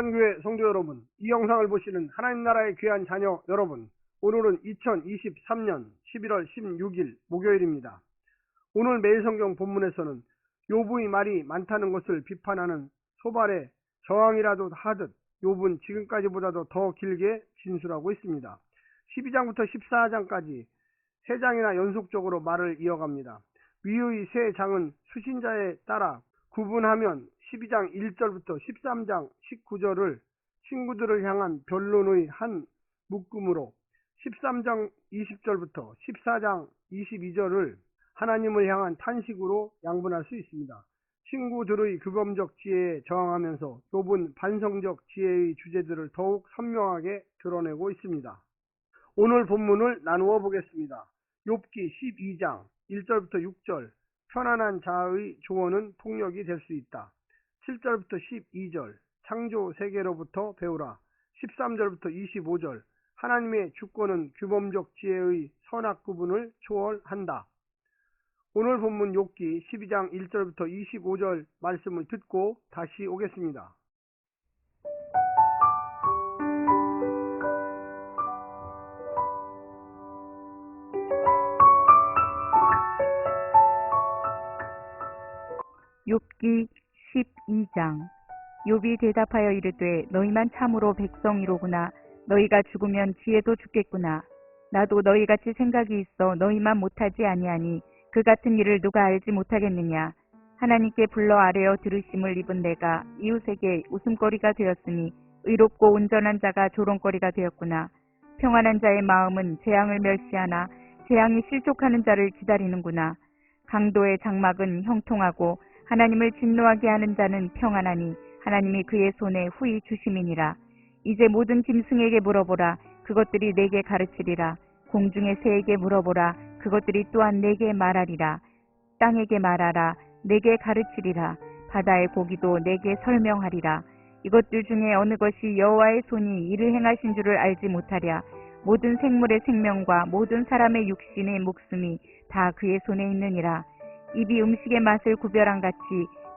한산교회 성도 여러분, 이 영상을 보시는 하나님 나라의 귀한 자녀 여러분, 오늘은 2023년 11월 16일 목요일입니다. 오늘 매일성경 본문에서는 욥의 말이 많다는 것을 비판하는 소발의 저항이라도 하듯 욥은 지금까지보다도 더 길게 진술하고 있습니다. 12장부터 14장까지 3장이나 연속적으로 말을 이어갑니다. 위의 3장은 수신자에 따라 구분하면 12장 1절부터 13장 19절을 친구들을 향한 변론의 한 묶음으로, 13장 20절부터 14장 22절을 하나님을 향한 탄식으로 양분할 수 있습니다. 친구들의 규범적 지혜에 저항하면서 욥은 반성적 지혜의 주제들을 더욱 선명하게 드러내고 있습니다. 오늘 본문을 나누어 보겠습니다. 욥기 12장 1절부터 6절, 편안한 자의 조언은 폭력이 될 수 있다. 7절부터 12절, 창조 세계로부터 배우라. 13절부터 25절, 하나님의 주권은 규범적 지혜의 선악 구분을 초월한다. 오늘 본문 욥기 12장 1절부터 25절 말씀을 듣고 다시 오겠습니다. 욥기 12장. 욥이 대답하여 이르되 너희만 참으로 백성이로구나. 너희가 죽으면 지혜도 죽겠구나. 나도 너희같이 생각이 있어 너희만 못하지 아니하니 그 같은 일을 누가 알지 못하겠느냐. 하나님께 불러 아뢰어 들으심을 입은 내가 이웃에게 웃음거리가 되었으니 의롭고 온전한 자가 조롱거리가 되었구나. 평안한 자의 마음은 재앙을 멸시하나 재앙이 실족하는 자를 기다리는구나. 강도의 장막은 형통하고 하나님을 진노하게 하는 자는 평안하니 하나님이 그의 손에 후히 주심이니라. 이제 모든 짐승에게 물어보라. 그것들이 내게 가르치리라. 공중의 새에게 물어보라. 그것들이 또한 내게 말하리라. 땅에게 말하라. 내게 가르치리라. 바다의 고기도 내게 설명하리라. 이것들 중에 어느 것이 여호와의 손이 이를 행하신 줄을 알지 못하랴. 모든 생물의 생명과 모든 사람의 육신의 목숨이 다 그의 손에 있느니라. 입이 음식의 맛을 구별한 같이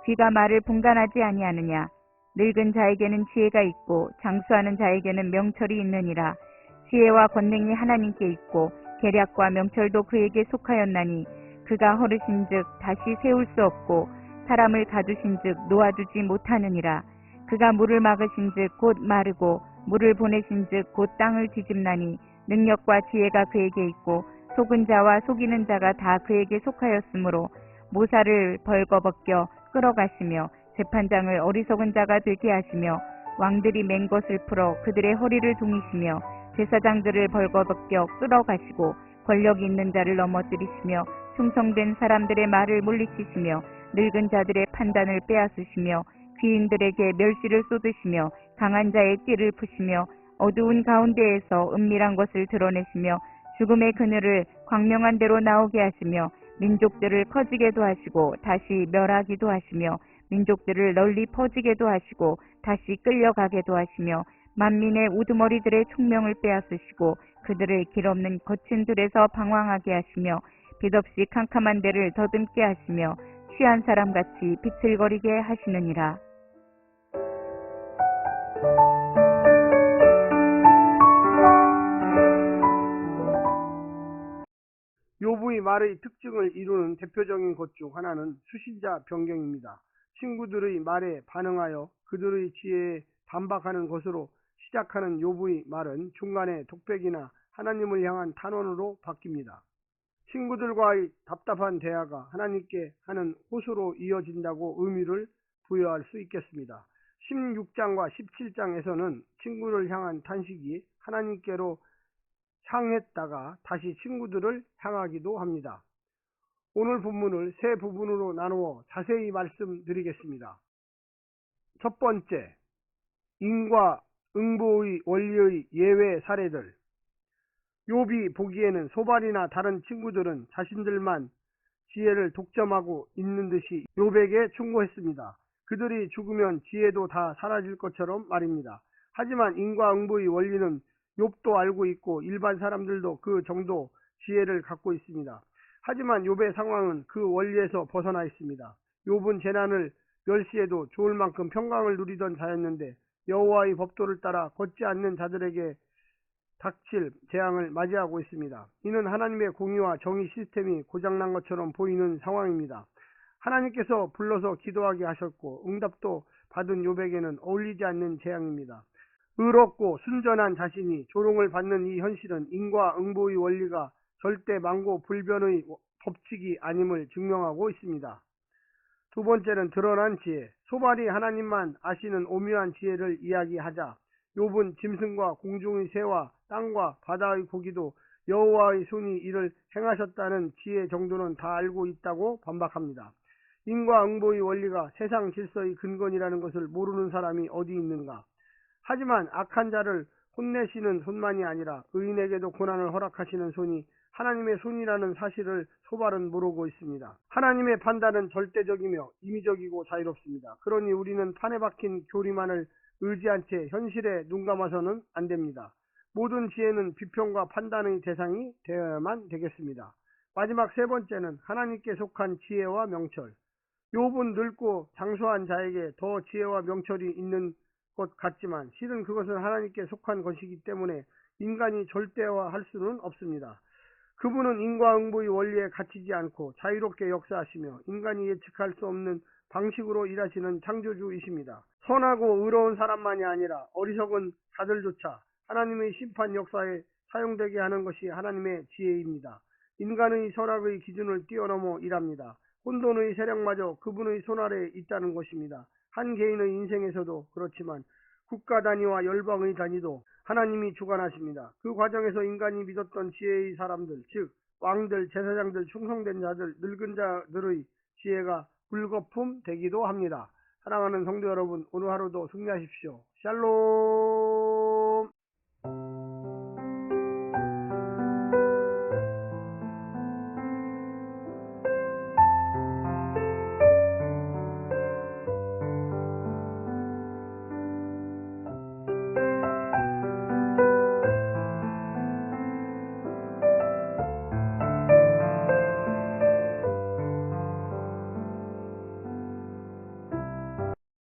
귀가 말을 분간하지 아니하느냐. 늙은 자에게는 지혜가 있고 장수하는 자에게는 명철이 있느니라. 지혜와 권능이 하나님께 있고 계략과 명철도 그에게 속하였나니 그가 허르신즉 다시 세울 수 없고 사람을 가두신즉 놓아두지 못하느니라. 그가 물을 막으신즉 곧 마르고 물을 보내신즉 곧 땅을 뒤집나니 능력과 지혜가 그에게 있고 속은 자와 속이는 자가 다 그에게 속하였으므로 모사를 벌거벗겨 끌어가시며 재판장을 어리석은 자가 되게 하시며 왕들이 맨 것을 풀어 그들의 허리를 동이시며 제사장들을 벌거벗겨 끌어가시고 권력 있는 자를 넘어뜨리시며 충성된 사람들의 말을 물리치시며 늙은 자들의 판단을 빼앗으시며 귀인들에게 멸시를 쏟으시며 강한 자의 띠를 푸시며 어두운 가운데에서 은밀한 것을 드러내시며 죽음의 그늘을 광명한 대로 나오게 하시며 민족들을 커지게도 하시고 다시 멸하기도 하시며 민족들을 널리 퍼지게도 하시고 다시 끌려가게도 하시며 만민의 우두머리들의 총명을 빼앗으시고 그들을 길없는 거친 들에서 방황하게 하시며 빛없이 캄캄한 데를 더듬게 하시며 취한 사람같이 비틀거리게 하시느니라. 욥의 말의 특징을 이루는 대표적인 것 중 하나는 수신자 변경입니다. 친구들의 말에 반응하여 그들의 지혜에 반박하는 것으로 시작하는 욥의 말은 중간에 독백이나 하나님을 향한 탄원으로 바뀝니다. 친구들과의 답답한 대화가 하나님께 하는 호소로 이어진다고 의미를 부여할 수 있겠습니다. 16장과 17장에서는 친구를 향한 탄식이 하나님께로 향했다가 다시 친구들을 향하기도 합니다. 오늘 본문을 세 부분으로 나누어 자세히 말씀드리겠습니다. 첫 번째, 인과 응보의 원리의 예외 사례들. 욥이 보기에는 소발이나 다른 친구들은 자신들만 지혜를 독점하고 있는 듯이 욥에게 충고했습니다. 그들이 죽으면 지혜도 다 사라질 것처럼 말입니다. 하지만 인과응보의 원리는 욥도 알고 있고 일반 사람들도 그 정도 지혜를 갖고 있습니다. 하지만 욥의 상황은 그 원리에서 벗어나 있습니다. 욥은 재난을 멸시해도 좋을 만큼 평강을 누리던 자였는데 여호와의 법도를 따라 걷지 않는 자들에게 닥칠 재앙을 맞이하고 있습니다. 이는 하나님의 공의와 정의 시스템이 고장난 것처럼 보이는 상황입니다. 하나님께서 불러서 기도하게 하셨고 응답도 받은 욥에게는 어울리지 않는 재앙입니다. 의롭고 순전한 자신이 조롱을 받는 이 현실은 인과응보의 원리가 절대 망고 불변의 법칙이 아님을 증명하고 있습니다. 두 번째는 드러난 지혜. 소발이 하나님만 아시는 오묘한 지혜를 이야기하자 욥은 짐승과 공중의 새와 땅과 바다의 고기도 여호와의 손이 이를 행하셨다는 지혜 정도는 다 알고 있다고 반박합니다. 인과응보의 원리가 세상 질서의 근본이라는 것을 모르는 사람이 어디 있는가. 하지만 악한 자를 혼내시는 손만이 아니라 의인에게도 고난을 허락하시는 손이 하나님의 손이라는 사실을 소발은 모르고 있습니다. 하나님의 판단은 절대적이며 임의적이고 자유롭습니다. 그러니 우리는 판에 박힌 교리만을 의지한 채 현실에 눈감아서는 안 됩니다. 모든 지혜는 비평과 판단의 대상이 되어야만 되겠습니다. 마지막 세 번째는 하나님께 속한 지혜와 명철. 욥은 늙고 장수한 자에게 더 지혜와 명철이 있는 것 같지만 실은 그것은 하나님께 속한 것이기 때문에 인간이 절대화할 수는 없습니다. 그분은 인과응보의 원리에 갇히지 않고 자유롭게 역사하시며 인간이 예측할 수 없는 방식으로 일하시는 창조주이십니다. 선하고 의로운 사람만이 아니라 어리석은 자들조차 하나님의 심판 역사에 사용되게 하는 것이 하나님의 지혜입니다. 인간의 선악의 기준을 뛰어넘어 일합니다. 혼돈의 세력마저 그분의 손 아래에 있다는 것입니다. 한 개인의 인생에서도 그렇지만 국가 단위와 열방의 단위도 하나님이 주관하십니다. 그 과정에서 인간이 믿었던 지혜의 사람들, 즉 왕들, 제사장들, 충성된 자들, 늙은 자들의 지혜가 불거품 되기도 합니다. 사랑하는 성도 여러분, 오늘 하루도 승리하십시오. 샬롬.